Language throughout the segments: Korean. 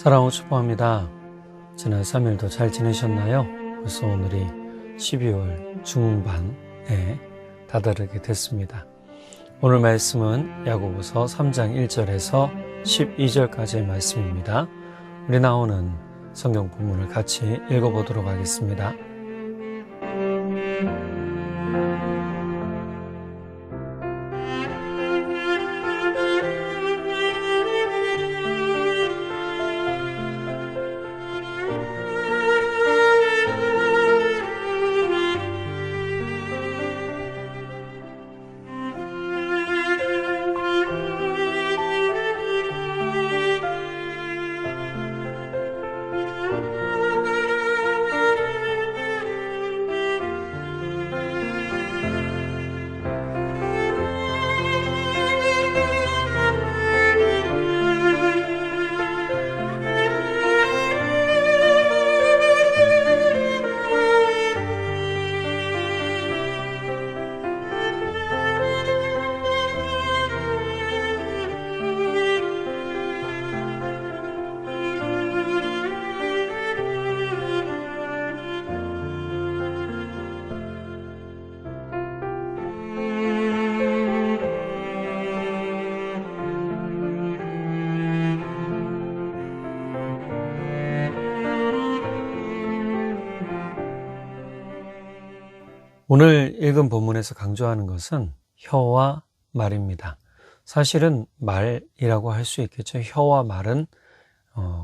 사랑하고 축복합니다. 지난 3일도 잘 지내셨나요? 벌써 오늘이 12월 중반에 다다르게 됐습니다. 오늘 말씀은 야고보서 3장 1절에서 12절까지의 말씀입니다. 우리 나오는 성경 본문을 같이 읽어보도록 하겠습니다. 오늘 읽은 본문에서 강조하는 것은 혀와 말입니다. 사실은 말이라고 할 수 있겠죠. 혀와 말은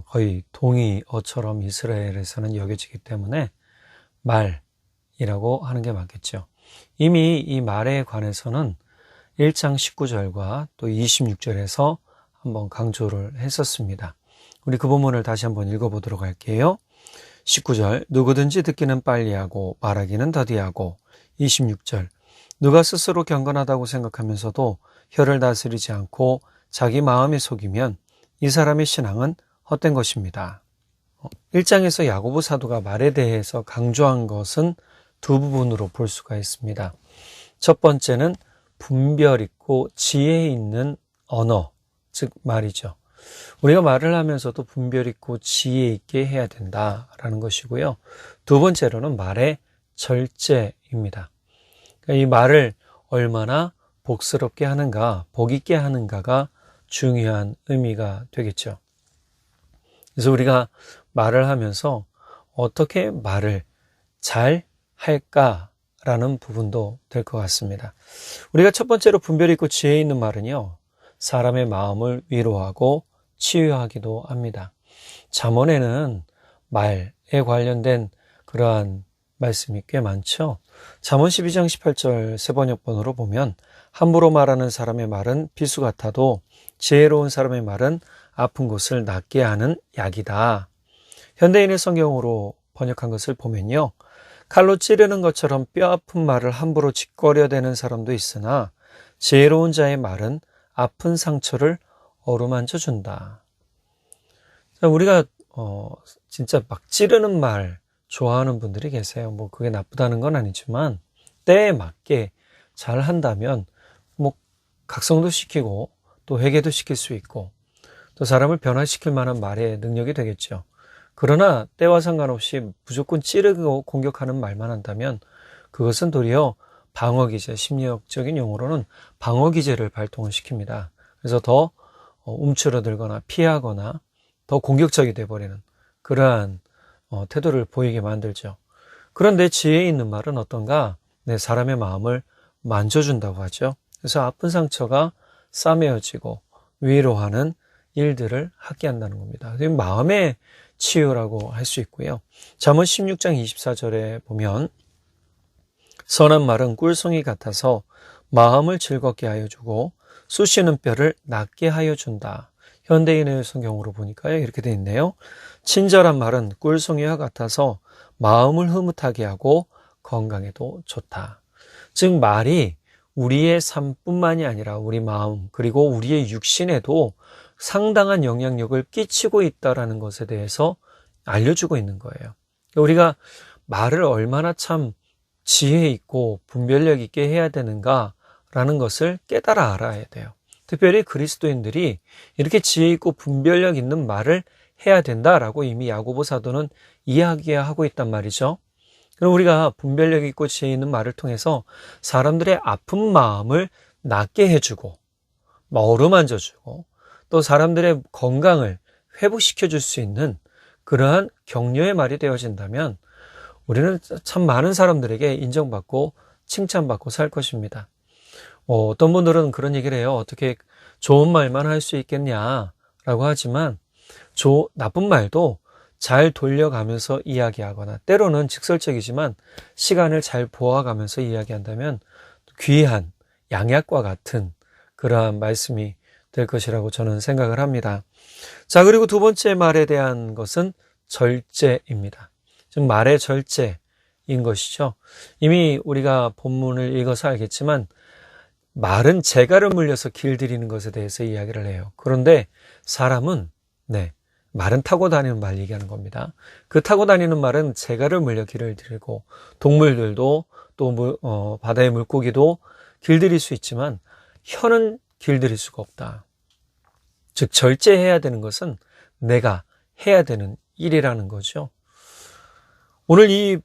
거의 동의어처럼 이스라엘에서는 여겨지기 때문에 말이라고 하는 게 맞겠죠. 이미 이 말에 관해서는 1장 19절과 또 26절에서 한번 강조를 했었습니다. 우리 그 본문을 다시 한번 읽어보도록 할게요. 19절, 누구든지 듣기는 빨리하고 말하기는 더디하고. 26절, 누가 스스로 경건하다고 생각하면서도 혀를 다스리지 않고 자기 마음에 속이면 이 사람의 신앙은 헛된 것입니다. 1장에서 야고보 사도가 말에 대해서 강조한 것은 두 부분으로 볼 수가 있습니다. 첫 번째는 분별 있고 지혜 있는 언어, 즉 말이죠. 우리가 말을 하면서도 분별 있고 지혜 있게 해야 된다라는 것이고요. 두 번째로는 말의 절제입니다. 그러니까 이 말을 얼마나 복스럽게 하는가, 복 있게 하는가가 중요한 의미가 되겠죠. 그래서 우리가 말을 하면서 어떻게 말을 잘 할까라는 부분도 될 것 같습니다. 우리가 첫 번째로 분별 있고 지혜 있는 말은요, 사람의 마음을 위로하고 치유하기도 합니다. 잠언에는 말에 관련된 그러한 말씀이 꽤 많죠. 잠언 12장 18절 세번역번호로 보면 함부로 말하는 사람의 말은 비수 같아도 지혜로운 사람의 말은 아픈 곳을 낫게 하는 약이다. 현대인의 성경으로 번역한 것을 보면요, 칼로 찌르는 것처럼 뼈 아픈 말을 함부로 짓거려대는 사람도 있으나 지혜로운 자의 말은 아픈 상처를 어루만져 준다. 우리가 진짜 막 찌르는 말 좋아하는 분들이 계세요. 그게 나쁘다는 건 아니지만 때에 맞게 잘 한다면 각성도 시키고 또 회개도 시킬 수 있고 또 사람을 변화시킬 만한 말의 능력이 되겠죠. 그러나 때와 상관없이 무조건 찌르고 공격하는 말만 한다면 그것은 도리어 방어기제, 심리학적인 용어로는 방어기제를 발동을 시킵니다. 그래서 더 움츠러들거나 피하거나 더 공격적이 되어버리는 그러한 태도를 보이게 만들죠. 그런데 지혜 있는 말은 어떤가? 내 사람의 마음을 만져준다고 하죠. 그래서 아픈 상처가 싸매어지고 위로하는 일들을 하게 한다는 겁니다. 마음의 치유라고 할 수 있고요. 잠언 16장 24절에 보면 선한 말은 꿀송이 같아서 마음을 즐겁게 하여 주고 쑤시는 뼈를 낫게 하여 준다. 현대인의 성경으로 보니까요, 이렇게 되어 있네요. 친절한 말은 꿀송이와 같아서 마음을 흐뭇하게 하고 건강에도 좋다. 즉 말이 우리의 삶뿐만이 아니라 우리 마음 그리고 우리의 육신에도 상당한 영향력을 끼치고 있다는 것에 대해서 알려주고 있는 거예요. 우리가 말을 얼마나 참 지혜 있고 분별력 있게 해야 되는가라는 것을 깨달아 알아야 돼요. 특별히 그리스도인들이 이렇게 지혜 있고 분별력 있는 말을 해야 된다라고 이미 야고보 사도는 이야기하고 있단 말이죠. 그럼 우리가 분별력 있고 지혜 있는 말을 통해서 사람들의 아픈 마음을 낫게 해주고 어루만져주고 또 사람들의 건강을 회복시켜 줄 수 있는 그러한 격려의 말이 되어진다면 우리는 참 많은 사람들에게 인정받고 칭찬받고 살 것입니다. 어떤 분들은 그런 얘기를 해요. 어떻게 좋은 말만 할 수 있겠냐라고 하지만 나쁜 말도 잘 돌려가면서 이야기하거나 때로는 직설적이지만 시간을 잘 보아가면서 이야기한다면 귀한 양약과 같은 그러한 말씀이 될 것이라고 저는 생각을 합니다. 자, 그리고 두 번째 말에 대한 것은 절제입니다. 즉 말의 절제인 것이죠. 이미 우리가 본문을 읽어서 알겠지만 말은 재갈을 물려서 길들이는 것에 대해서 이야기를 해요. 그런데 사람은 말은 타고 다니는 말 얘기하는 겁니다. 그 타고 다니는 말은 재갈을 물려 길을 들이고 동물들도 또 바다의 물고기도 길들일 수 있지만 혀는 길들일 수가 없다. 즉 절제해야 되는 것은 내가 해야 되는 일이라는 거죠. 오늘 이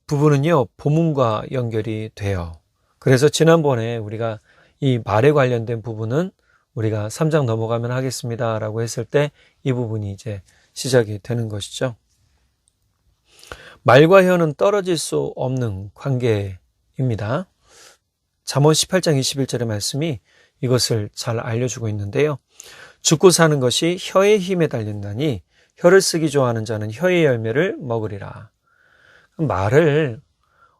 부분은요 본문과 연결이 돼요. 그래서 지난번에 우리가 이 말에 관련된 부분은 우리가 3장 넘어가면 하겠습니다 라고 했을 때 이 부분이 이제 시작이 되는 것이죠. 말과 혀는 떨어질 수 없는 관계입니다. 잠언 18장 21절의 말씀이 이것을 잘 알려주고 있는데요. 죽고 사는 것이 혀의 힘에 달린다니 혀를 쓰기 좋아하는 자는 혀의 열매를 먹으리라. 말을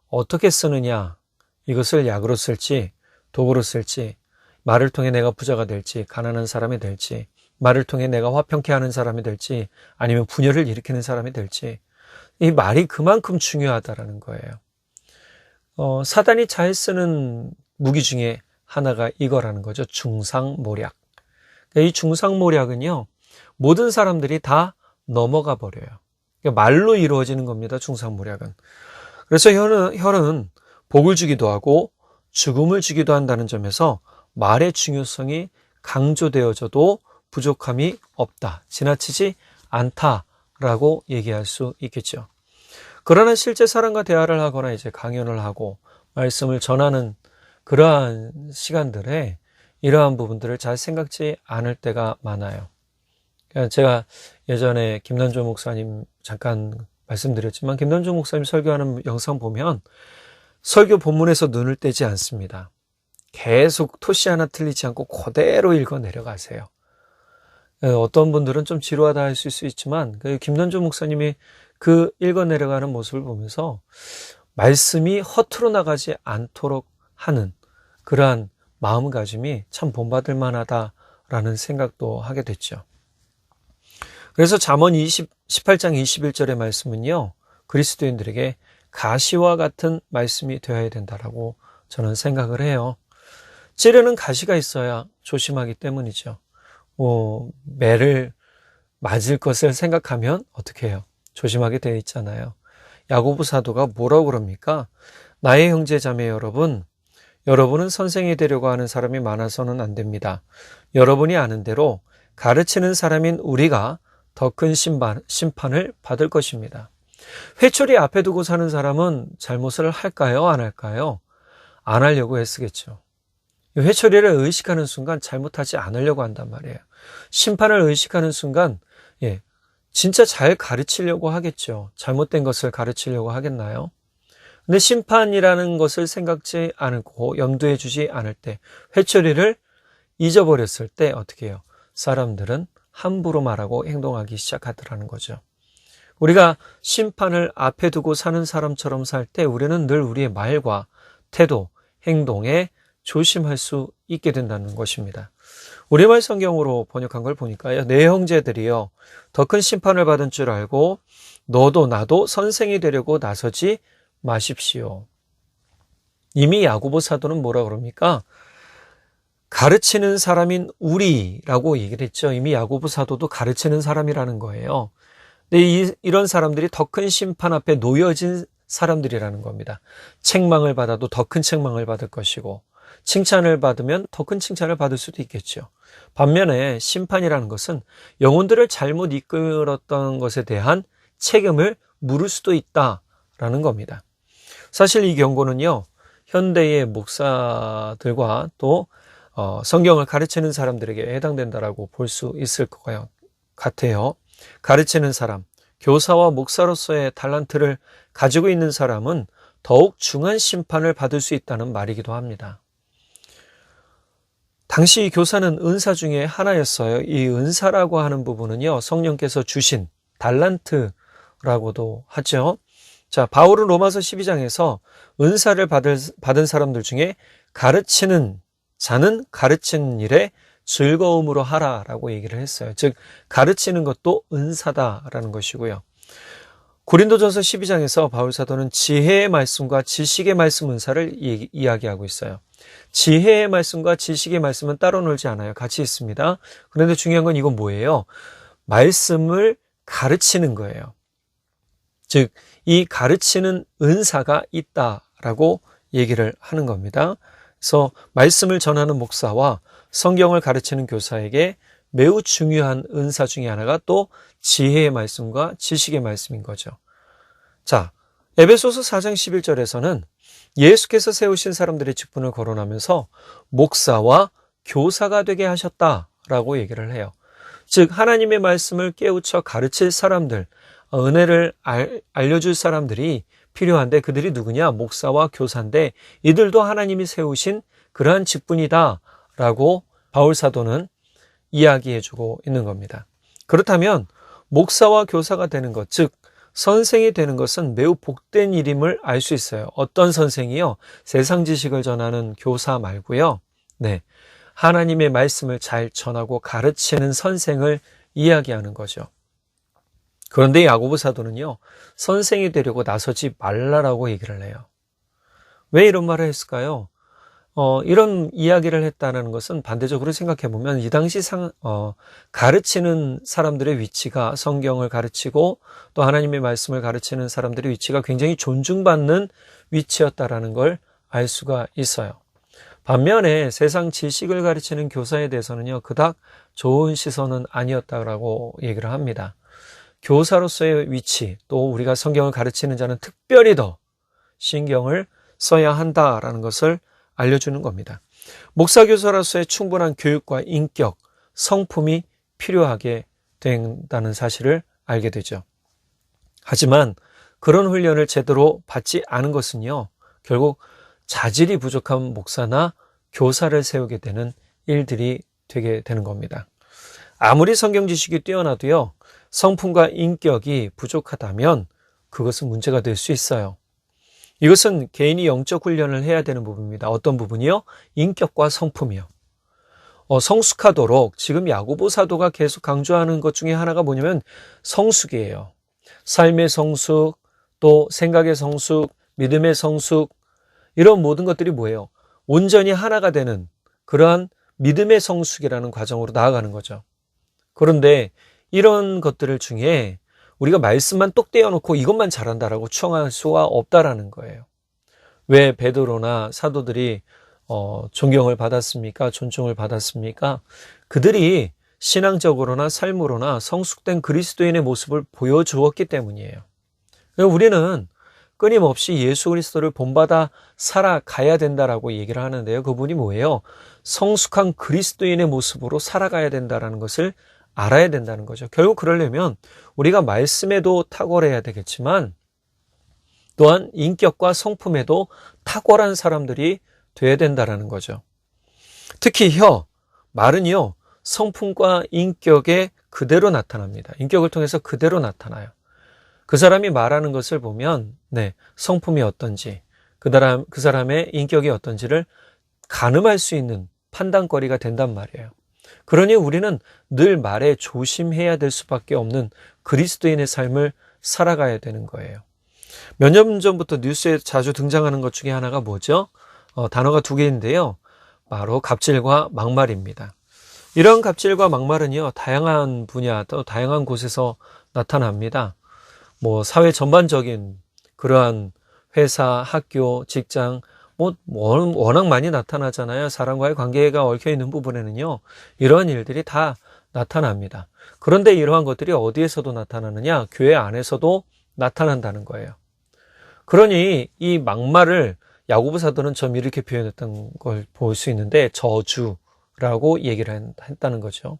어떻게 쓰느냐, 이것을 약으로 쓸지 독으로 쓸지, 말을 통해 내가 부자가 될지 가난한 사람이 될지, 말을 통해 내가 화평케 하는 사람이 될지 아니면 분열을 일으키는 사람이 될지, 이 말이 그만큼 중요하다라는 거예요. 사단이 잘 쓰는 무기 중에 하나가 이거라는 거죠. 중상모략. 이 중상모략은요 모든 사람들이 다 넘어가 버려요. 말로 이루어지는 겁니다. 중상모략은. 그래서 혀는 복을 주기도 하고 죽음을 주기도 한다는 점에서 말의 중요성이 강조되어져도 부족함이 없다, 지나치지 않다라고 얘기할 수 있겠죠. 그러나 실제 사람과 대화를 하거나 이제 강연을 하고 말씀을 전하는 그러한 시간들에 이러한 부분들을 잘 생각지 않을 때가 많아요. 제가 예전에 김남조 목사님 잠깐 말씀드렸지만 김남조 목사님 설교하는 영상 보면 설교 본문에서 눈을 떼지 않습니다. 계속 토시 하나 틀리지 않고 그대로 읽어 내려가세요. 어떤 분들은 좀 지루하다 할 수 있지만 김남조 목사님이 그 읽어 내려가는 모습을 보면서 말씀이 허투루 나가지 않도록 하는 그러한 마음가짐이 참 본받을 만하다라는 생각도 하게 됐죠. 그래서 잠언 18장 21절의 말씀은요, 그리스도인들에게 가시와 같은 말씀이 되어야 된다라고 저는 생각을 해요. 찌르는 가시가 있어야 조심하기 때문이죠. 매를 맞을 것을 생각하면 어떻게 해요? 조심하게 되어 있잖아요. 야고보 사도가 뭐라고 그럽니까? 나의 형제 자매 여러분은 선생이 되려고 하는 사람이 많아서는 안 됩니다. 여러분이 아는 대로 가르치는 사람인 우리가 더 큰 심판을 받을 것입니다. 회초리 앞에 두고 사는 사람은 잘못을 할까요? 안 할까요? 안 하려고 애쓰겠죠. 회초리를 의식하는 순간 잘못하지 않으려고 한단 말이에요. 심판을 의식하는 순간 진짜 잘 가르치려고 하겠죠. 잘못된 것을 가르치려고 하겠나요? 근데 심판이라는 것을 생각지 않고 염두에 두지 않을 때, 회초리를 잊어버렸을 때 어떻게 해요? 사람들은 함부로 말하고 행동하기 시작하더라는 거죠. 우리가 심판을 앞에 두고 사는 사람처럼 살 때 우리는 늘 우리의 말과 태도, 행동에 조심할 수 있게 된다는 것입니다. 우리말 성경으로 번역한 걸 보니까요, 내 형제들이여 더 큰 심판을 받은 줄 알고 너도 나도 선생이 되려고 나서지 마십시오. 이미 야고보 사도는 뭐라 그럽니까? 가르치는 사람인 우리라고 얘기를 했죠. 이미 야고보 사도도 가르치는 사람이라는 거예요. 근데 이런 사람들이 더 큰 심판 앞에 놓여진 사람들이라는 겁니다. 책망을 받아도 더 큰 책망을 받을 것이고, 칭찬을 받으면 더 큰 칭찬을 받을 수도 있겠죠. 반면에 심판이라는 것은 영혼들을 잘못 이끌었던 것에 대한 책임을 물을 수도 있다라는 겁니다. 사실 이 경고는요, 현대의 목사들과 또 성경을 가르치는 사람들에게 해당된다라고 볼 수 있을 것 같아요. 가르치는 사람, 교사와 목사로서의 달란트를 가지고 있는 사람은 더욱 중한 심판을 받을 수 있다는 말이기도 합니다. 당시 교사는 은사 중에 하나였어요. 이 은사라고 하는 부분은요, 성령께서 주신 달란트라고도 하죠. 자, 바울은 로마서 12장에서 은사를 받은 사람들 중에 가르치는 자는 가르치는 일에 즐거움으로 하라라고 얘기를 했어요. 즉, 가르치는 것도 은사다라는 것이고요. 고린도전서 12장에서 바울 사도는 지혜의 말씀과 지식의 말씀 은사를 이야기하고 있어요. 지혜의 말씀과 지식의 말씀은 따로 놀지 않아요. 같이 있습니다. 그런데 중요한 건 이건 뭐예요? 말씀을 가르치는 거예요. 즉, 이 가르치는 은사가 있다라고 얘기를 하는 겁니다. 그래서 말씀을 전하는 목사와 성경을 가르치는 교사에게 매우 중요한 은사 중에 하나가 또 지혜의 말씀과 지식의 말씀인 거죠. 자, 에베소서 4장 11절에서는 예수께서 세우신 사람들의 직분을 거론하면서 목사와 교사가 되게 하셨다라고 얘기를 해요. 즉, 하나님의 말씀을 깨우쳐 가르칠 사람들, 은혜를 알려줄 사람들이 필요한데 그들이 누구냐? 목사와 교사인데 이들도 하나님이 세우신 그러한 직분이다라고 바울 사도는 이야기해주고 있는 겁니다. 그렇다면 목사와 교사가 되는 것, 즉 선생이 되는 것은 매우 복된 일임을 알 수 있어요. 어떤 선생이요? 세상 지식을 전하는 교사 말고요. 네, 하나님의 말씀을 잘 전하고 가르치는 선생을 이야기하는 거죠. 그런데 야고보 사도는요, 선생이 되려고 나서지 말라라고 얘기를 해요. 왜 이런 말을 했을까요? 이런 이야기를 했다는 것은 반대적으로 생각해보면 이 당시 가르치는 사람들의 위치가 성경을 가르치고 또 하나님의 말씀을 가르치는 사람들의 위치가 굉장히 존중받는 위치였다라는 걸 알 수가 있어요. 반면에 세상 지식을 가르치는 교사에 대해서는요, 그닥 좋은 시선은 아니었다라고 얘기를 합니다. 교사로서의 위치, 또 우리가 성경을 가르치는 자는 특별히 더 신경을 써야 한다라는 것을 알려주는 겁니다. 목사교사로서의 충분한 교육과 인격, 성품이 필요하게 된다는 사실을 알게 되죠. 하지만 그런 훈련을 제대로 받지 않은 것은요, 결국 자질이 부족한 목사나 교사를 세우게 되는 일들이 되게 되는 겁니다. 아무리 성경 지식이 뛰어나도요, 성품과 인격이 부족하다면 그것은 문제가 될 수 있어요. 이것은 개인이 영적 훈련을 해야 되는 부분입니다. 어떤 부분이요? 인격과 성품이요. 성숙하도록 지금 야고보 사도가 계속 강조하는 것 중에 하나가 뭐냐면 성숙이에요. 삶의 성숙, 또 생각의 성숙, 믿음의 성숙, 이런 모든 것들이 뭐예요? 온전히 하나가 되는 그러한 믿음의 성숙이라는 과정으로 나아가는 거죠. 그런데 이런 것들을 중에 우리가 말씀만 똑 떼어놓고 이것만 잘한다라고 추앙할 수가 없다라는 거예요. 왜 베드로나 사도들이 존경을 받았습니까? 존중을 받았습니까? 그들이 신앙적으로나 삶으로나 성숙된 그리스도인의 모습을 보여주었기 때문이에요. 우리는 끊임없이 예수 그리스도를 본받아 살아가야 된다라고 얘기를 하는데요. 그분이 뭐예요? 성숙한 그리스도인의 모습으로 살아가야 된다라는 것을 알아야 된다는 거죠. 결국 그러려면 우리가 말씀에도 탁월해야 되겠지만 또한 인격과 성품에도 탁월한 사람들이 돼야 된다라는 거죠. 특히 말은요, 성품과 인격에 그대로 나타납니다. 인격을 통해서 그대로 나타나요. 그 사람이 말하는 것을 보면 성품이 어떤지, 그 사람의 인격이 어떤지를 가늠할 수 있는 판단거리가 된단 말이에요. 그러니 우리는 늘 말에 조심해야 될 수밖에 없는 그리스도인의 삶을 살아가야 되는 거예요. 몇 년 전부터 뉴스에 자주 등장하는 것 중에 하나가 뭐죠? 단어가 두 개인데요. 바로 갑질과 막말입니다. 이런 갑질과 막말은요, 다양한 분야, 또 다양한 곳에서 나타납니다. 사회 전반적인 그러한 회사, 학교, 직장, 워낙 많이 나타나잖아요. 사람과의 관계가 얽혀 있는 부분에는요, 이러한 일들이 다 나타납니다. 그런데 이러한 것들이 어디에서도 나타나느냐? 교회 안에서도 나타난다는 거예요. 그러니 이 막말을 야고보 사도는 좀 이렇게 표현했던 걸 볼 수 있는데, 저주라고 얘기를 했다는 거죠.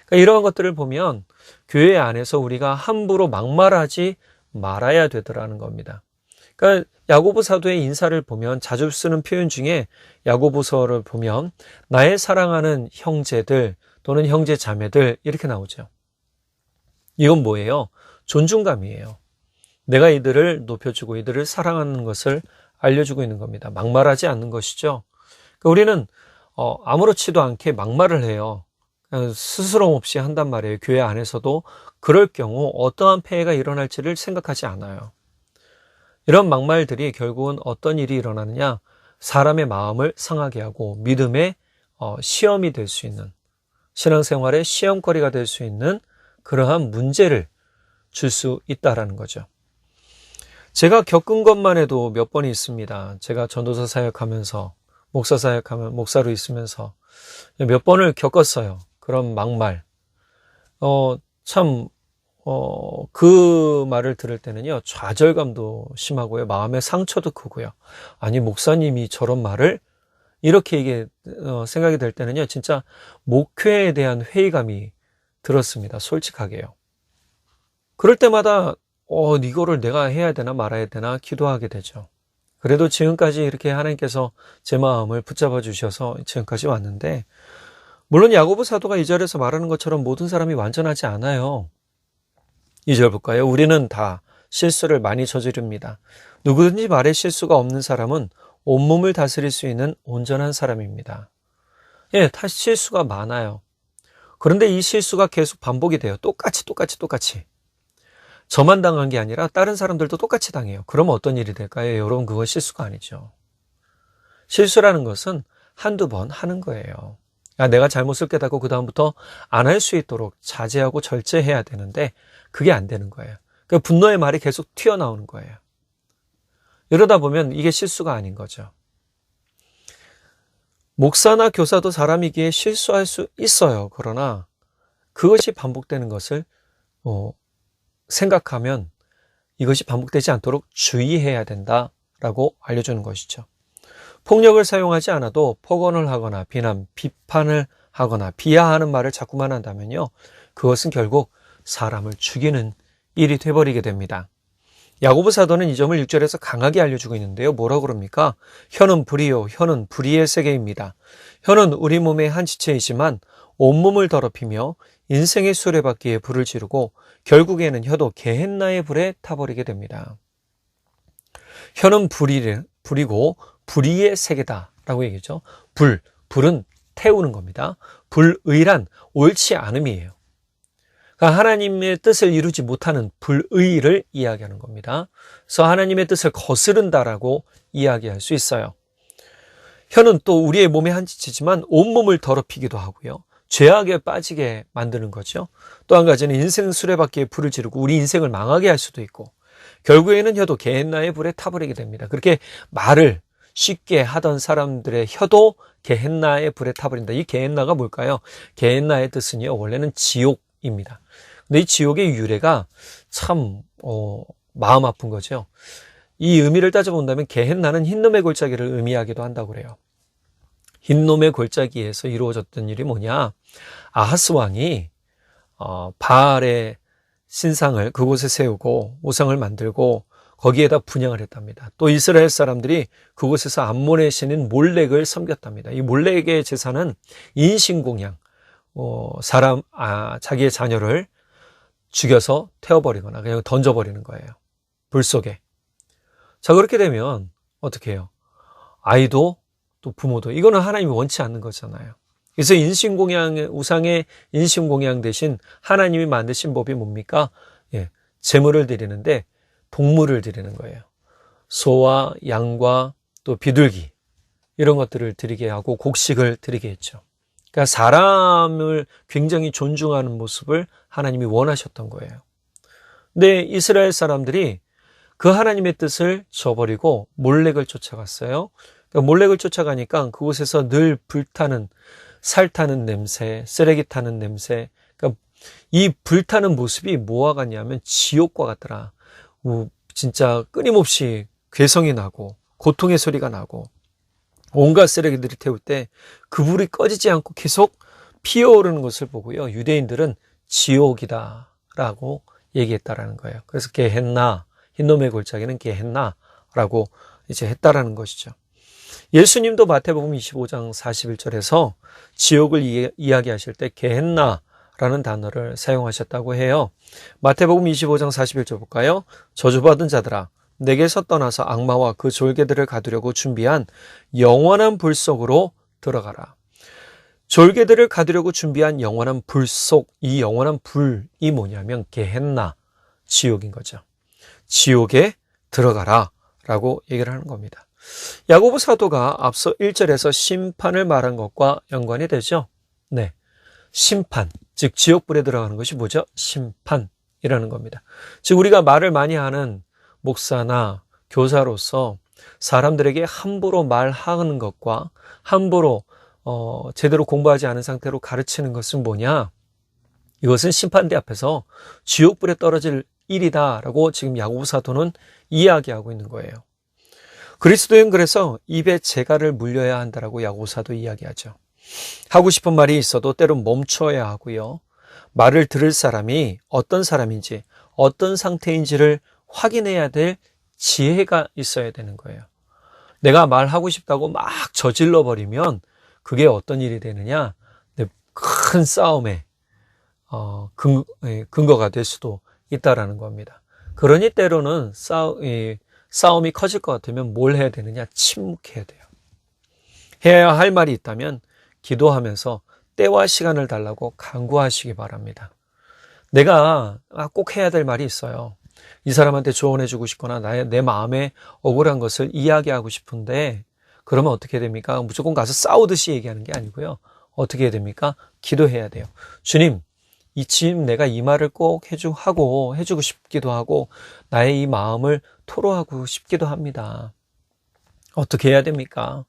그러니까 이러한 것들을 보면 교회 안에서 우리가 함부로 막말하지 말아야 되더라는 겁니다. 그러니까 야고보 사도의 인사를 보면 자주 쓰는 표현 중에 야고보서를 보면 나의 사랑하는 형제들 또는 형제 자매들 이렇게 나오죠. 이건 뭐예요? 존중감이에요. 내가 이들을 높여주고 이들을 사랑하는 것을 알려주고 있는 겁니다. 막말하지 않는 것이죠. 그러니까 우리는 아무렇지도 않게 막말을 해요. 스스럼 없이 한단 말이에요. 교회 안에서도 그럴 경우 어떠한 폐해가 일어날지를 생각하지 않아요. 이런 막말들이 결국은 어떤 일이 일어나느냐? 사람의 마음을 상하게 하고 믿음의 시험이 될 수 있는, 신앙생활의 시험거리가 될 수 있는 그러한 문제를 줄 수 있다라는 거죠. 제가 겪은 것만 해도 몇 번이 있습니다. 제가 전도사 사역하면서, 목사 사역하면, 목사로 있으면서 몇 번을 겪었어요. 그런 막말. 그 말을 들을 때는요, 좌절감도 심하고요, 마음의 상처도 크고요. 아니, 목사님이 저런 말을 이렇게 생각이 될 때는요, 진짜 목회에 대한 회의감이 들었습니다. 솔직하게요. 그럴 때마다 이거를 내가 해야 되나 말아야 되나 기도하게 되죠. 그래도 지금까지 이렇게 하나님께서 제 마음을 붙잡아 주셔서 지금까지 왔는데, 물론 야고보 사도가 이 절에서 말하는 것처럼 모든 사람이 완전하지 않아요. 2절 볼까요? 우리는 다 실수를 많이 저지릅니다. 누구든지 말에 실수가 없는 사람은 온몸을 다스릴 수 있는 온전한 사람입니다. 예, 다 실수가 많아요. 그런데 이 실수가 계속 반복이 돼요. 똑같이. 저만 당한 게 아니라 다른 사람들도 똑같이 당해요. 그럼 어떤 일이 될까요? 여러분, 그건 실수가 아니죠. 실수라는 것은 한두 번 하는 거예요. 내가 잘못을 깨닫고 그 다음부터 안 할 수 있도록 자제하고 절제해야 되는데 그게 안 되는 거예요. 그 분노의 말이 계속 튀어나오는 거예요. 이러다 보면 이게 실수가 아닌 거죠. 목사나 교사도 사람이기에 실수할 수 있어요. 그러나 그것이 반복되는 것을 생각하면 이것이 반복되지 않도록 주의해야 된다라고 알려주는 것이죠. 폭력을 사용하지 않아도 폭언을 하거나 비판을 하거나 비하하는 말을 자꾸만 한다면요, 그것은 결국 사람을 죽이는 일이 돼버리게 됩니다. 야고보 사도는 이 점을 6절에서 강하게 알려주고 있는데요. 뭐라고 그럽니까? 혀는 불이요, 혀는 불의의 세계입니다. 혀는 우리 몸의 한 지체이지만 온몸을 더럽히며 인생의 수레바퀴에 불을 지르고 결국에는 혀도 게헨나의 불에 타버리게 됩니다. 혀는 불이고 불의의 세계다라고 얘기죠. 불은 태우는 겁니다. 불의란 옳지 않음이에요. 그러니까 하나님의 뜻을 이루지 못하는 불의를 이야기하는 겁니다. 그래서 하나님의 뜻을 거스른다라고 이야기할 수 있어요. 혀는 또 우리의 몸의 한 지체지만 온몸을 더럽히기도 하고요, 죄악에 빠지게 만드는 거죠. 또 한 가지는 인생 수레바퀴에 불을 지르고 우리 인생을 망하게 할 수도 있고, 결국에는 혀도 게헨나의 불에 타버리게 됩니다. 그렇게 말을 쉽게 하던 사람들의 혀도 게헨나의 불에 타버린다. 이 게헨나가 뭘까요? 게헨나의 뜻은요, 원래는 지옥입니다. 근데 이 지옥의 유래가 참 마음 아픈 거죠. 이 의미를 따져본다면 게헨나는 흰놈의 골짜기를 의미하기도 한다고 그래요. 흰놈의 골짜기에서 이루어졌던 일이 뭐냐? 아하스 왕이 바알의 신상을 그곳에 세우고 우상을 만들고 거기에다 분향을 했답니다. 또 이스라엘 사람들이 그곳에서 암몬의 신인 몰렉을 섬겼답니다. 이 몰렉의 제사는 인신공양, 자기의 자녀를 죽여서 태워버리거나 그냥 던져버리는 거예요. 불 속에. 자, 그렇게 되면 어떻게 해요? 아이도 또 부모도, 이거는 하나님이 원치 않는 거잖아요. 그래서 우상의 인신공양 대신 하나님이 만드신 법이 뭡니까? 제물을 드리는데 동물을 드리는 거예요. 소와 양과 또 비둘기, 이런 것들을 드리게 하고 곡식을 드리게 했죠. 그러니까 사람을 굉장히 존중하는 모습을 하나님이 원하셨던 거예요. 근데 이스라엘 사람들이 그 하나님의 뜻을 저버리고 몰렉을 쫓아갔어요. 몰렉을 쫓아가니까 그곳에서 늘 불타는, 살 타는 냄새, 쓰레기 타는 냄새, 그러니까 이 불타는 모습이 뭐와 같냐면 지옥과 같더라. 진짜 끊임없이 괴성이 나고 고통의 소리가 나고 온갖 쓰레기들이 태울 때 그 불이 꺼지지 않고 계속 피어오르는 것을 보고요. 유대인들은 지옥이다 라고 얘기했다라는 거예요. 그래서 게헨나, 흰놈의 골짜기는 게헨나 라고 이제 했다라는 것이죠. 예수님도 마태복음 25장 41절에서 지옥을 이야기하실 때 게헨나라는 단어를 사용하셨다고 해요. 마태복음 25장 41절 볼까요? 저주받은 자들아, 내게서 떠나서 악마와 그 졸개들을 가두려고 준비한 영원한 불 속으로 들어가라. 졸개들을 가두려고 준비한 영원한 불 속, 이 영원한 불이 뭐냐면 게헨나, 지옥인 거죠. 지옥에 들어가라 라고 얘기를 하는 겁니다. 야고보 사도가 앞서 1절에서 심판을 말한 것과 연관이 되죠. 네, 심판, 즉 지옥불에 들어가는 것이 뭐죠? 심판이라는 겁니다. 즉 우리가 말을 많이 하는 목사나 교사로서 사람들에게 함부로 말하는 것과 함부로 제대로 공부하지 않은 상태로 가르치는 것은 뭐냐? 이것은 심판대 앞에서 지옥불에 떨어질 일이다라고 지금 야고보 사도는 이야기하고 있는 거예요. 그리스도인 그래서 입에 재갈을 물려야 한다라고 야고보 사도 이야기하죠. 하고 싶은 말이 있어도 때론 멈춰야 하고요. 말을 들을 사람이 어떤 사람인지 어떤 상태인지를 확인해야 될 지혜가 있어야 되는 거예요. 내가 말하고 싶다고 막 저질러 버리면 그게 어떤 일이 되느냐? 큰 싸움의 근거가 될 수도 있다라는 겁니다. 그러니 때로는 싸움이 커질 것 같으면 뭘 해야 되느냐? 침묵해야 돼요. 해야 할 말이 있다면 기도하면서 때와 시간을 달라고 간구하시기 바랍니다. 내가 꼭 해야 될 말이 있어요. 이 사람한테 조언해주고 싶거나 내 마음에 억울한 것을 이야기하고 싶은데 그러면 어떻게 됩니까? 무조건 가서 싸우듯이 얘기하는 게 아니고요. 어떻게 해야 됩니까? 기도해야 돼요. 주님, 지금 내가 이 말을 꼭 해주고 싶기도 하고 나의 이 마음을 토로하고 싶기도 합니다. 어떻게 해야 됩니까?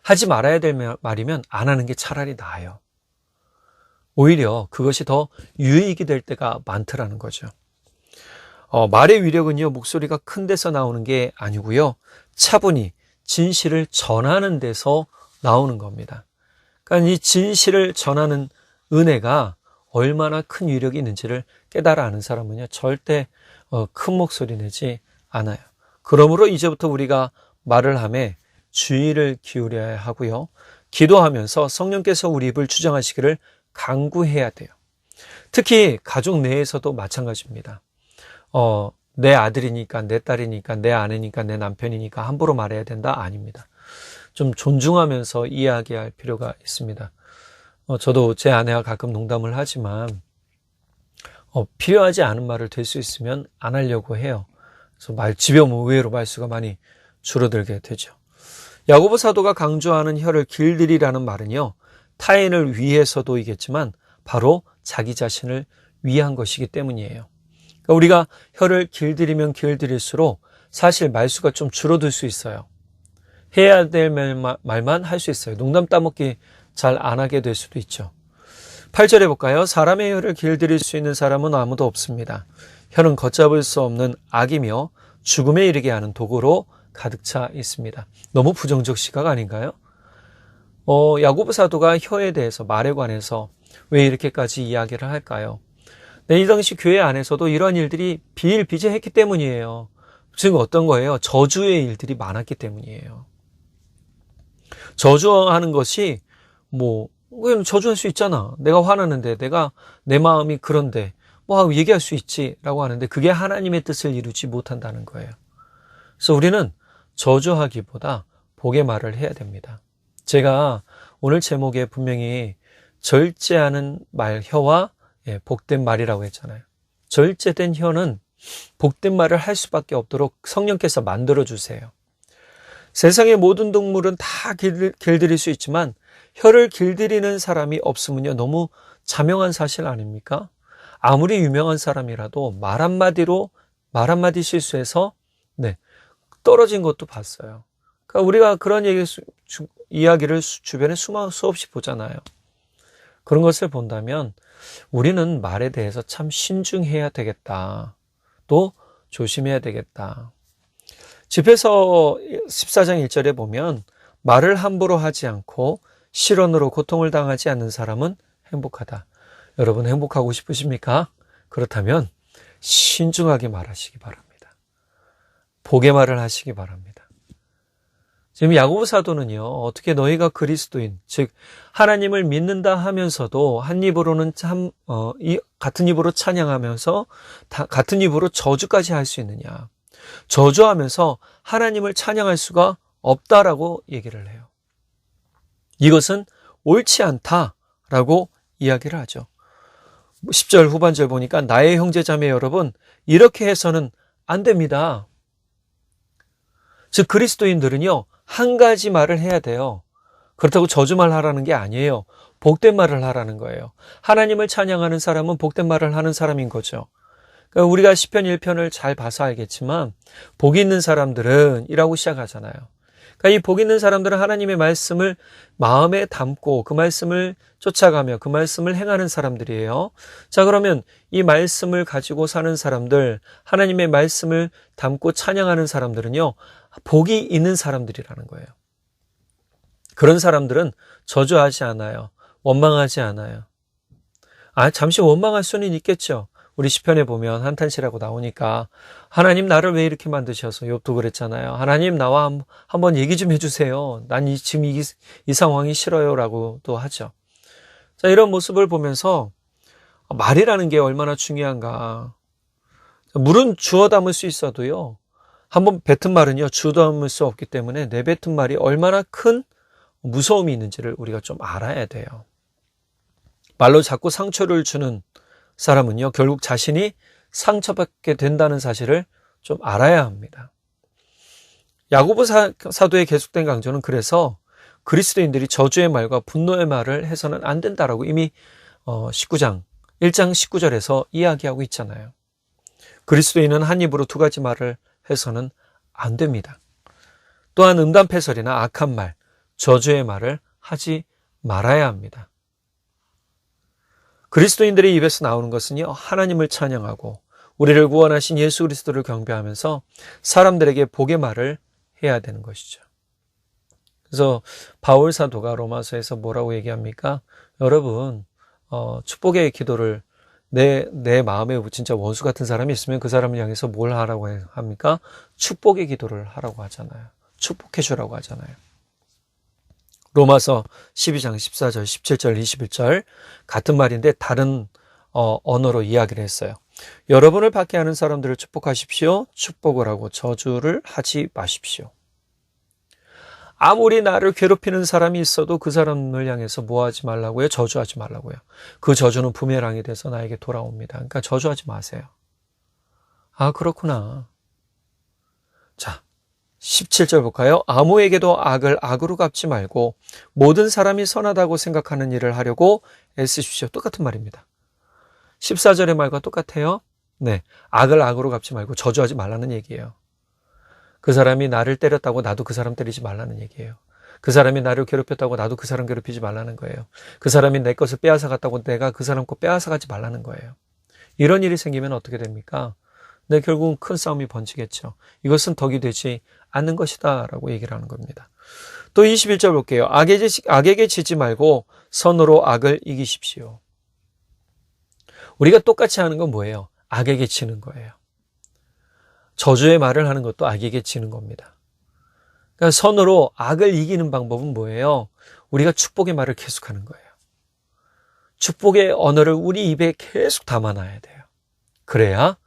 하지 말아야 될 말이면 안 하는 게 차라리 나아요. 오히려 그것이 더 유익이 될 때가 많더라는 거죠. 말의 위력은요, 목소리가 큰 데서 나오는 게 아니고요. 차분히 진실을 전하는 데서 나오는 겁니다. 그러니까 이 진실을 전하는 은혜가 얼마나 큰 위력이 있는지를 깨달아 아는 사람은요, 절대 큰 목소리 내지 않아요. 그러므로 이제부터 우리가 말을 하며 주의를 기울여야 하고요. 기도하면서 성령께서 우리 입을 주장하시기를 간구해야 돼요. 특히 가족 내에서도 마찬가지입니다. 내 아들이니까, 내 딸이니까, 내 아내니까, 내 남편이니까 함부로 말해야 된다? 아닙니다. 좀 존중하면서 이야기할 필요가 있습니다. 저도 제 아내와 가끔 농담을 하지만 필요하지 않은 말을 될 수 있으면 안 하려고 해요. 그래서 집에 오면 의외로 말수가 많이 줄어들게 되죠. 야고보 사도가 강조하는 혀를 길들이라는 말은요, 타인을 위해서도이겠지만 바로 자기 자신을 위한 것이기 때문이에요. 그러니까 우리가 혀를 길들이면 길들일수록 사실 말수가 좀 줄어들 수 있어요. 해야 될 말만 할 수 있어요. 농담 따먹기 잘 안 하게 될 수도 있죠. 8절에 볼까요? 사람의 혀를 길들일 수 있는 사람은 아무도 없습니다. 혀는 걷잡을 수 없는 악이며 죽음에 이르게 하는 도구로 가득 차 있습니다. 너무 부정적 시각 아닌가요? 야고보 사도가 혀에 대해서, 말에 관해서 왜 이렇게까지 이야기를 할까요? 이 당시 교회 안에서도 이런 일들이 비일비재했기 때문이에요. 즉 어떤 거예요? 저주의 일들이 많았기 때문이에요. 저주하는 것이 저주할 수 있잖아. 내가 화나는데, 내 마음이 그런데 얘기할 수 있지라고 하는데 그게 하나님의 뜻을 이루지 못한다는 거예요. 그래서 우리는 저주하기보다 복의 말을 해야 됩니다. 제가 오늘 제목에 분명히 절제하는 말, 혀와 복된 말이라고 했잖아요. 절제된 혀는 복된 말을 할 수밖에 없도록 성령께서 만들어주세요. 세상의 모든 동물은 다 길들일 수 있지만 혀를 길들이는 사람이 없으면요, 너무 자명한 사실 아닙니까? 아무리 유명한 사람이라도 말 한마디 실수해서 떨어진 것도 봤어요. 그러니까 우리가 그런 이야기를 주변에 수없이 보잖아요. 그런 것을 본다면 우리는 말에 대해서 참 신중해야 되겠다. 또 조심해야 되겠다. 집에서 14장 1절에 보면 말을 함부로 하지 않고 실언으로 고통을 당하지 않는 사람은 행복하다. 여러분 행복하고 싶으십니까? 그렇다면 신중하게 말하시기 바랍니다. 복의 말을 하시기 바랍니다. 지금 야고보 사도는요, 어떻게 너희가 그리스도인, 즉 하나님을 믿는다 하면서도 한 입으로는 같은 입으로 찬양하면서 같은 입으로 저주까지 할 수 있느냐? 저주하면서 하나님을 찬양할 수가 없다라고 얘기를 해요. 이것은 옳지 않다라고 이야기를 하죠. 10절 후반절 보니까 나의 형제자매 여러분, 이렇게 해서는 안 됩니다. 즉 그리스도인들은요, 한 가지 말을 해야 돼요. 그렇다고 저주말 하라는 게 아니에요. 복된 말을 하라는 거예요. 하나님을 찬양하는 사람은 복된 말을 하는 사람인 거죠. 그러니까 우리가 시편 1편을 잘 봐서 알겠지만 복 있는 사람들은 이라고 시작하잖아요. 그러니까 이 복 있는 사람들은 하나님의 말씀을 마음에 담고 그 말씀을 쫓아가며 그 말씀을 행하는 사람들이에요. 자, 그러면 이 말씀을 가지고 사는 사람들, 하나님의 말씀을 담고 찬양하는 사람들은요, 복이 있는 사람들이라는 거예요. 그런 사람들은 저주하지 않아요. 원망하지 않아요. 잠시 원망할 수는 있겠죠. 우리 시편에 보면 한탄시라고 나오니까 하나님 나를 왜 이렇게 만드셔서, 욥도 그랬잖아요. 하나님 나와 한번 얘기 좀 해주세요. 난 지금 이 상황이 싫어요 라고 또 하죠. 자, 이런 모습을 보면서 말이라는 게 얼마나 중요한가. 물은 주워 담을 수 있어도요, 한번 뱉은 말은요 주워 담을 수 없기 때문에 내뱉은 말이 얼마나 큰 무서움이 있는지를 우리가 좀 알아야 돼요. 말로 자꾸 상처를 주는 사람은요, 결국 자신이 상처받게 된다는 사실을 좀 알아야 합니다. 야고보 사도의 계속된 강조는 그래서 그리스도인들이 저주의 말과 분노의 말을 해서는 안 된다라고 이미 1장 19절에서 이야기하고 있잖아요. 그리스도인은 한 입으로 두 가지 말을 해서는 안 됩니다. 또한 음담패설이나 악한 말, 저주의 말을 하지 말아야 합니다. 그리스도인들의 입에서 나오는 것은요, 하나님을 찬양하고 우리를 구원하신 예수 그리스도를 경배하면서 사람들에게 복의 말을 해야 되는 것이죠. 그래서 바울 사도가 로마서에서 뭐라고 얘기합니까? 여러분, 축복의 기도를 내 마음에 진짜 원수 같은 사람이 있으면 그 사람을 향해서 뭘 하라고 합니까? 축복의 기도를 하라고 하잖아요. 축복해 주라고 하잖아요. 로마서 12장 14절, 17절, 21절 같은 말인데 다른 언어로 이야기를 했어요. 여러분을 받게 하는 사람들을 축복하십시오. 축복을 하고 저주를 하지 마십시오. 아무리 나를 괴롭히는 사람이 있어도 그 사람을 향해서 뭐 하지 말라고요? 저주하지 말라고요. 그 저주는 부메랑이 돼서 나에게 돌아옵니다. 그러니까 저주하지 마세요. 그렇구나. 자, 17절 볼까요? 아무에게도 악을 악으로 갚지 말고 모든 사람이 선하다고 생각하는 일을 하려고 애쓰십시오. 똑같은 말입니다. 14절의 말과 똑같아요. 네, 악을 악으로 갚지 말고 저주하지 말라는 얘기예요. 그 사람이 나를 때렸다고 나도 그 사람 때리지 말라는 얘기예요. 그 사람이 나를 괴롭혔다고 나도 그 사람 괴롭히지 말라는 거예요. 그 사람이 내 것을 빼앗아갔다고 내가 그 사람 거 빼앗아가지 말라는 거예요. 이런 일이 생기면 어떻게 됩니까? 네, 결국은 큰 싸움이 번지겠죠. 이것은 덕이 되지 않는 것이다 라고 얘기를 하는 겁니다. 또 21절 볼게요. 악에게 지지 말고 선으로 악을 이기십시오. 우리가 똑같이 하는 건 뭐예요? 악에게 지는 거예요. 저주의 말을 하는 것도 악에게 지는 겁니다. 그러니까 선으로 악을 이기는 방법은 뭐예요? 우리가 축복의 말을 계속하는 거예요. 축복의 언어를 우리 입에 계속 담아놔야 돼요. 그래야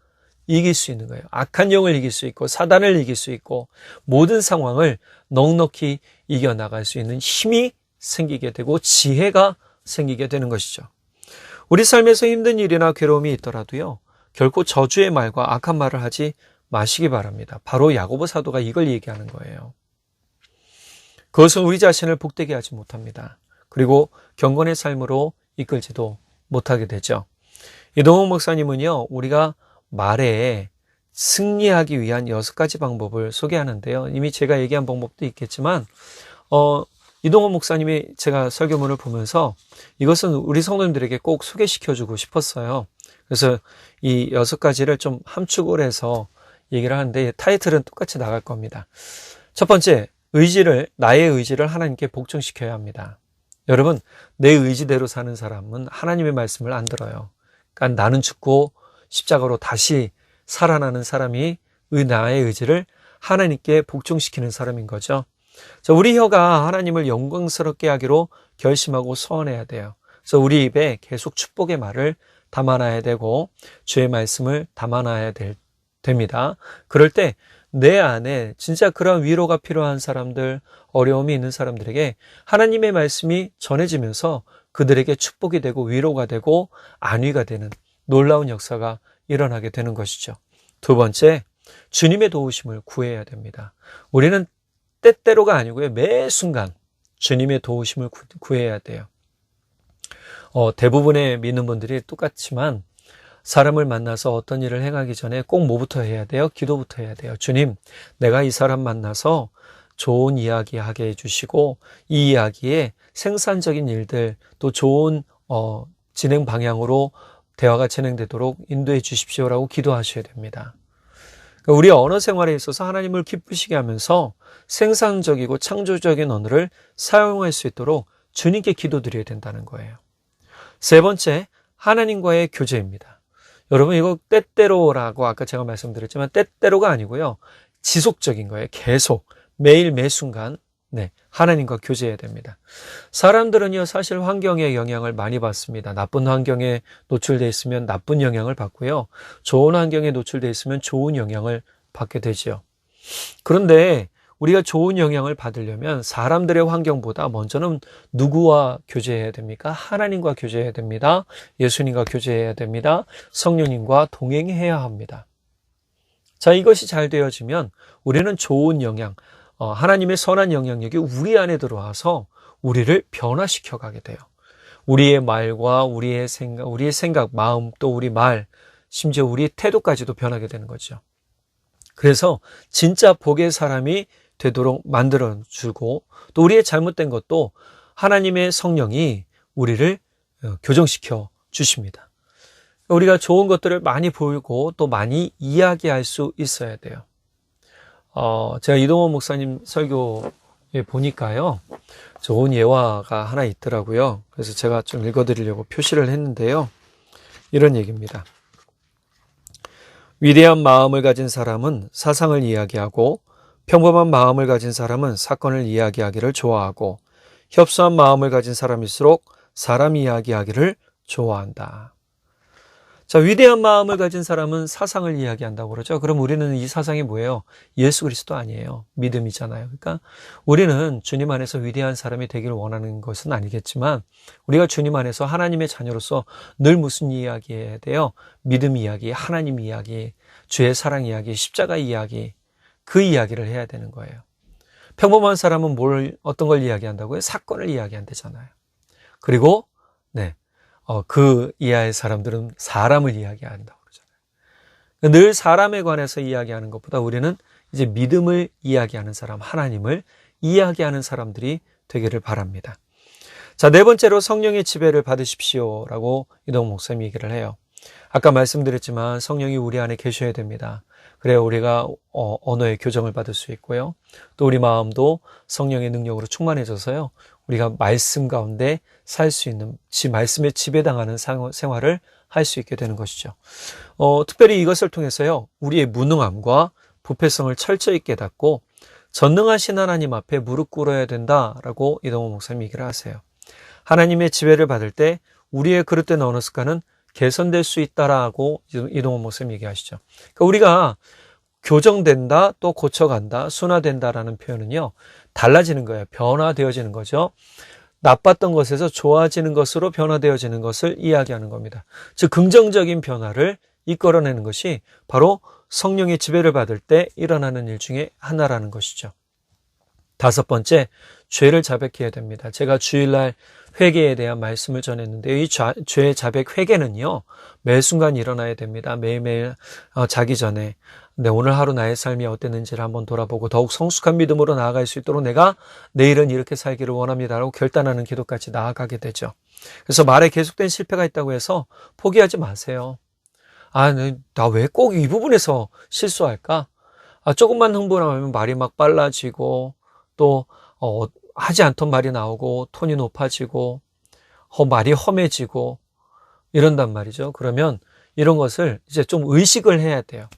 이길 수 있는 거예요. 악한 영을 이길 수 있고 사단을 이길 수 있고 모든 상황을 넉넉히 이겨나갈 수 있는 힘이 생기게 되고 지혜가 생기게 되는 것이죠. 우리 삶에서 힘든 일이나 괴로움이 있더라도요, 결코 저주의 말과 악한 말을 하지 마시기 바랍니다. 바로 야고보 사도가 이걸 얘기하는 거예요. 그것은 우리 자신을 복되게 하지 못합니다. 그리고 경건의 삶으로 이끌지도 못하게 되죠. 이동욱 목사님은요, 우리가 말에 승리하기 위한 6가지 방법을 소개하는데요. 이미 제가 얘기한 방법도 있겠지만 이동원 목사님이 제가 설교문을 보면서 이것은 우리 성도님들에게 꼭 소개시켜주고 싶었어요. 그래서 이 6가지를 좀 함축을 해서 얘기를 하는데 타이틀은 똑같이 나갈 겁니다. 첫 번째, 나의 의지를 하나님께 복종시켜야 합니다. 여러분, 내 의지대로 사는 사람은 하나님의 말씀을 안 들어요. 그러니까 나는 죽고 십자가로 다시 살아나는 사람이 나의 의지를 하나님께 복종시키는 사람인 거죠. 자, 우리 혀가 하나님을 영광스럽게 하기로 결심하고 소원해야 돼요. 그래서 우리 입에 계속 축복의 말을 담아놔야 되고 주의 말씀을 담아놔야 됩니다. 그럴 때 내 안에 진짜 그런 위로가 필요한 사람들, 어려움이 있는 사람들에게 하나님의 말씀이 전해지면서 그들에게 축복이 되고 위로가 되고 안위가 되는 놀라운 역사가 일어나게 되는 것이죠. 두 번째, 주님의 도우심을 구해야 됩니다. 우리는 때때로가 아니고요, 매 순간 주님의 도우심을 구해야 돼요. 대부분의 믿는 분들이 똑같지만 사람을 만나서 어떤 일을 행하기 전에 꼭 뭐부터 해야 돼요? 기도부터 해야 돼요. 주님, 내가 이 사람 만나서 좋은 이야기 하게 해주시고 이 이야기에 생산적인 일들 또 좋은 진행 방향으로 대화가 진행되도록 인도해 주십시오라고 기도하셔야 됩니다. 그러니까 우리 언어 생활에 있어서 하나님을 기쁘시게 하면서 생산적이고 창조적인 언어를 사용할 수 있도록 주님께 기도드려야 된다는 거예요. 세 번째, 하나님과의 교제입니다. 여러분, 이거 때때로라고 아까 제가 말씀드렸지만 때때로가 아니고요, 지속적인 거예요. 계속 매일 매 순간 하나님과 교제해야 됩니다. 사람들은요, 사실 환경의 영향을 많이 받습니다. 나쁜 환경에 노출되어 있으면 나쁜 영향을 받고요, 좋은 환경에 노출되어 있으면 좋은 영향을 받게 되죠. 그런데 우리가 좋은 영향을 받으려면 사람들의 환경보다 먼저는 누구와 교제해야 됩니까? 하나님과 교제해야 됩니다. 예수님과 교제해야 됩니다. 성령님과 동행해야 합니다. 자, 이것이 잘 되어지면 우리는 좋은 영향, 하나님의 선한 영향력이 우리 안에 들어와서 우리를 변화시켜 가게 돼요. 우리의 말과 우리의 생각, 마음, 또 우리 말, 심지어 우리의 태도까지도 변하게 되는 거죠. 그래서 진짜 복의 사람이 되도록 만들어주고 또 우리의 잘못된 것도 하나님의 성령이 우리를 교정시켜 주십니다. 우리가 좋은 것들을 많이 보이고 또 많이 이야기할 수 있어야 돼요. 제가 이동원 목사님 설교에 보니까요, 좋은 예화가 하나 있더라고요. 그래서 제가 좀 읽어드리려고 표시를 했는데요. 이런 얘기입니다. 위대한 마음을 가진 사람은 사상을 이야기하고 평범한 마음을 가진 사람은 사건을 이야기하기를 좋아하고 협소한 마음을 가진 사람일수록 사람 이야기하기를 좋아한다. 자, 위대한 마음을 가진 사람은 사상을 이야기한다고 그러죠. 그럼 우리는 이 사상이 뭐예요? 예수 그리스도 아니에요. 믿음이잖아요. 그러니까 우리는 주님 안에서 위대한 사람이 되기를 원하는 것은 아니겠지만 우리가 주님 안에서 하나님의 자녀로서 늘 무슨 이야기 해야 돼요? 믿음 이야기, 하나님 이야기, 주의 사랑 이야기, 십자가 이야기, 그 이야기를 해야 되는 거예요. 평범한 사람은 어떤 걸 이야기한다고요? 사건을 이야기한다잖아요. 그리고 그 이하의 사람들은 사람을 이야기한다고 그러잖아요. 늘 사람에 관해서 이야기하는 것보다 우리는 이제 믿음을 이야기하는 사람, 하나님을 이야기하는 사람들이 되기를 바랍니다. 자, 네 번째로 성령의 지배를 받으십시오라고 이동훈 목사님이 얘기를 해요. 아까 말씀드렸지만 성령이 우리 안에 계셔야 됩니다. 그래야 우리가 언어의 교정을 받을 수 있고요. 또 우리 마음도 성령의 능력으로 충만해져서요, 우리가 말씀 가운데 살 수 있는, 말씀에 지배당하는 생활을 할 수 있게 되는 것이죠. 특별히 이것을 통해서요, 우리의 무능함과 부패성을 철저히 깨닫고 전능하신 하나님 앞에 무릎 꿇어야 된다라고 이동훈 목사님이 얘기를 하세요. 하나님의 지배를 받을 때 우리의 그릇된 언어 습관은 개선될 수 있다라고 이동훈 목사님 얘기하시죠. 그러니까 우리가 교정된다, 또 고쳐간다, 순화된다라는 표현은요, 달라지는 거예요. 변화되어지는 거죠. 나빴던 것에서 좋아지는 것으로 변화되어지는 것을 이야기하는 겁니다. 즉 긍정적인 변화를 이끌어내는 것이 바로 성령의 지배를 받을 때 일어나는 일 중에 하나라는 것이죠. 다섯 번째, 죄를 자백해야 됩니다. 제가 주일날 회개에 대한 말씀을 전했는데 이 죄의 자백 회개는요, 매 순간 일어나야 됩니다. 매일매일 자기 전에 오늘 하루 나의 삶이 어땠는지를 한번 돌아보고 더욱 성숙한 믿음으로 나아갈 수 있도록 내가 내일은 이렇게 살기를 원합니다라고 결단하는 기도까지 나아가게 되죠. 그래서 말에 계속된 실패가 있다고 해서 포기하지 마세요. 나 왜 꼭 이 부분에서 실수할까? 조금만 흥분하면 말이 막 빨라지고 또 하지 않던 말이 나오고 톤이 높아지고 말이 험해지고 이런단 말이죠. 그러면 이런 것을 이제 좀 의식을 해야 돼요.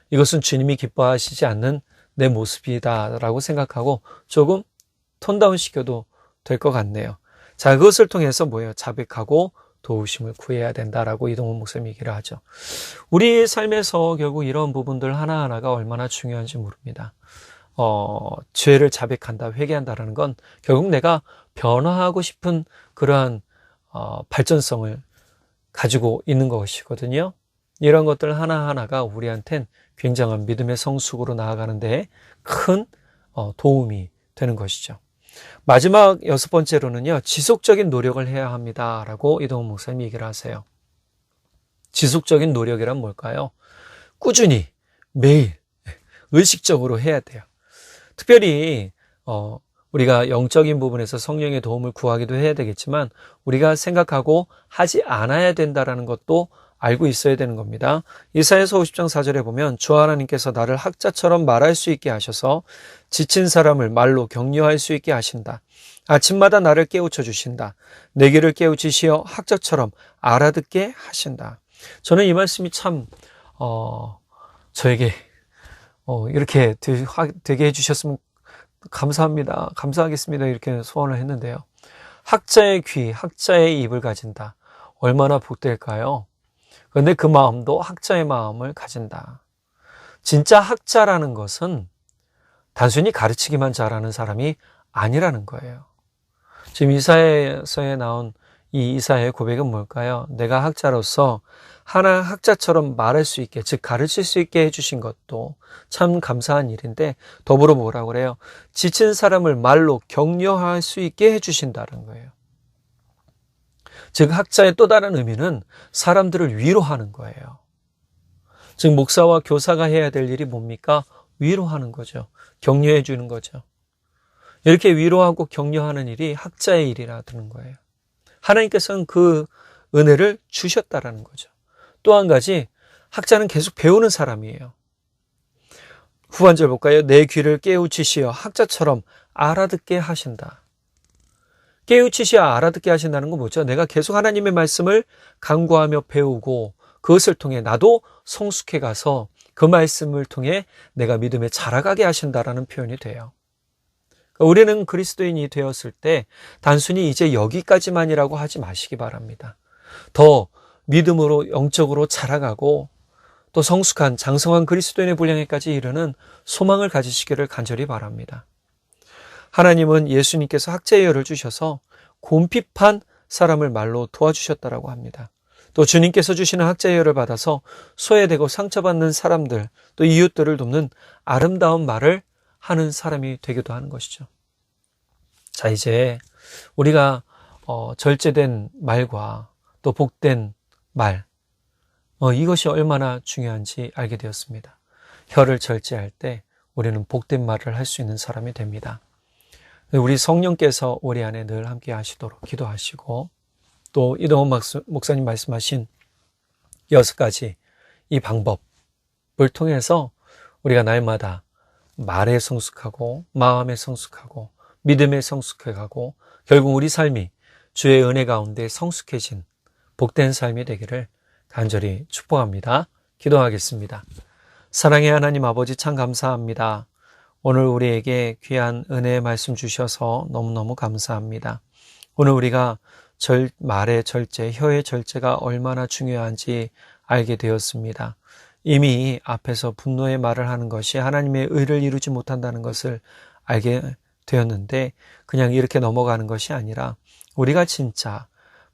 이것은 주님이 기뻐하시지 않는 내 모습이다라고 생각하고 조금 톤다운 시켜도 될 것 같네요. 자, 그것을 통해서 뭐예요? 자백하고 도우심을 구해야 된다라고 이동훈 목사님이 얘기를 하죠. 우리 삶에서 결국 이런 부분들 하나하나가 얼마나 중요한지 모릅니다. 죄를 자백한다, 회개한다라는 건 결국 내가 변화하고 싶은 그러한 발전성을 가지고 있는 것이거든요. 이런 것들 하나하나가 우리한텐 굉장한 믿음의 성숙으로 나아가는 데 큰 도움이 되는 것이죠. 마지막 6번째로는요, 지속적인 노력을 해야 합니다라고 이동훈 목사님이 얘기를 하세요. 지속적인 노력이란 뭘까요? 꾸준히 매일 의식적으로 해야 돼요. 특별히 우리가 영적인 부분에서 성령의 도움을 구하기도 해야 되겠지만 우리가 생각하고 하지 않아야 된다라는 것도 알고 있어야 되는 겁니다. 이사야서 50장 4절에 보면 주 하나님께서 나를 학자처럼 말할 수 있게 하셔서 지친 사람을 말로 격려할 수 있게 하신다. 아침마다 나를 깨우쳐 주신다. 내 귀를 깨우치시어 학자처럼 알아듣게 하신다. 저는 이 말씀이 참 저에게 이렇게 되게 해주셨으면 감사합니다. 감사하겠습니다. 이렇게 소원을 했는데요. 학자의 귀, 학자의 입을 가진다. 얼마나 복될까요? 그런데 그 마음도 학자의 마음을 가진다. 진짜 학자라는 것은 단순히 가르치기만 잘하는 사람이 아니라는 거예요. 지금 이사야서에 나온 이 이사야의 고백은 뭘까요? 내가 학자로서 하나 학자처럼 말할 수 있게, 즉 가르칠 수 있게 해주신 것도 참 감사한 일인데 더불어 뭐라고 그래요? 지친 사람을 말로 격려할 수 있게 해주신다는 거예요. 즉 학자의 또 다른 의미는 사람들을 위로하는 거예요. 즉 목사와 교사가 해야 될 일이 뭡니까? 위로하는 거죠. 격려해 주는 거죠. 이렇게 위로하고 격려하는 일이 학자의 일이라는 거예요. 하나님께서는 그 은혜를 주셨다라는 거죠. 또 한 가지, 학자는 계속 배우는 사람이에요. 후반절 볼까요? 내 귀를 깨우치시어 학자처럼 알아듣게 하신다. 깨우치시어 알아듣게 하신다는 건 뭐죠? 내가 계속 하나님의 말씀을 강구하며 배우고 그것을 통해 나도 성숙해 가서 그 말씀을 통해 내가 믿음에 자라가게 하신다라는 표현이 돼요. 우리는 그리스도인이 되었을 때 단순히 이제 여기까지만이라고 하지 마시기 바랍니다. 더 믿음으로 영적으로 자라가고 또 성숙한 장성한 그리스도인의 분량에까지 이르는 소망을 가지시기를 간절히 바랍니다. 하나님은 예수님께서 학자의 열을 주셔서 곰핍한 사람을 말로 도와주셨다라고 합니다. 또 주님께서 주시는 학자의 열을 받아서 소외되고 상처받는 사람들, 또 이웃들을 돕는 아름다운 말을 하는 사람이 되기도 하는 것이죠. 자, 이제 우리가 절제된 말과 또 복된 말, 이것이 얼마나 중요한지 알게 되었습니다. 혀를 절제할 때 우리는 복된 말을 할 수 있는 사람이 됩니다. 우리 성령께서 우리 안에 늘 함께 하시도록 기도하시고 또 이동훈 목사님 말씀하신 6가지 이 방법을 통해서 우리가 날마다 말에 성숙하고 마음에 성숙하고 믿음에 성숙해가고 결국 우리 삶이 주의 은혜 가운데 성숙해진 복된 삶이 되기를 간절히 축복합니다. 기도하겠습니다. 사랑의 하나님 아버지 참 감사합니다. 오늘 우리에게 귀한 은혜의 말씀 주셔서 너무너무 감사합니다. 오늘 우리가 말의 절제, 혀의 절제가 얼마나 중요한지 알게 되었습니다. 이미 앞에서 분노의 말을 하는 것이 하나님의 의를 이루지 못한다는 것을 알게 되었는데 그냥 이렇게 넘어가는 것이 아니라 우리가 진짜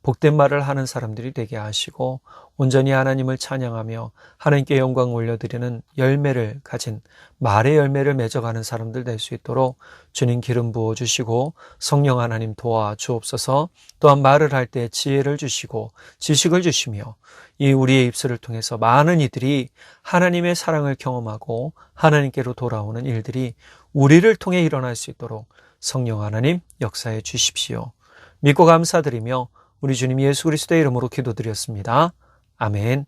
복된 말을 하는 사람들이 되게 하시고 온전히 하나님을 찬양하며 하나님께 영광 올려드리는 열매를 가진 말의 열매를 맺어가는 사람들 될 수 있도록 주님 기름 부어주시고 성령 하나님 도와주옵소서. 또한 말을 할 때 지혜를 주시고 지식을 주시며 이 우리의 입술을 통해서 많은 이들이 하나님의 사랑을 경험하고 하나님께로 돌아오는 일들이 우리를 통해 일어날 수 있도록 성령 하나님 역사해 주십시오. 믿고 감사드리며 우리 주님 예수 그리스도의 이름으로 기도드렸습니다. 아멘.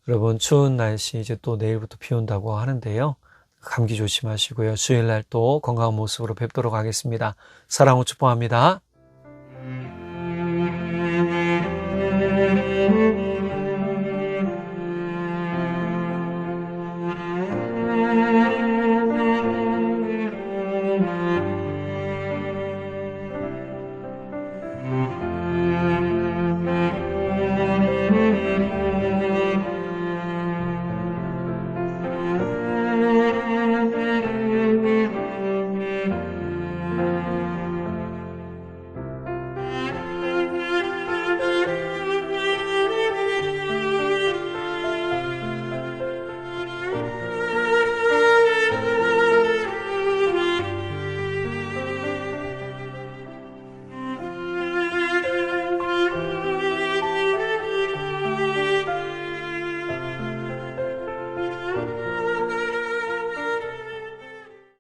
여러분, 추운 날씨 이제 또 내일부터 비 온다고 하는데요. 감기 조심하시고요. 주일날 또 건강한 모습으로 뵙도록 하겠습니다. 사랑으로 축복합니다.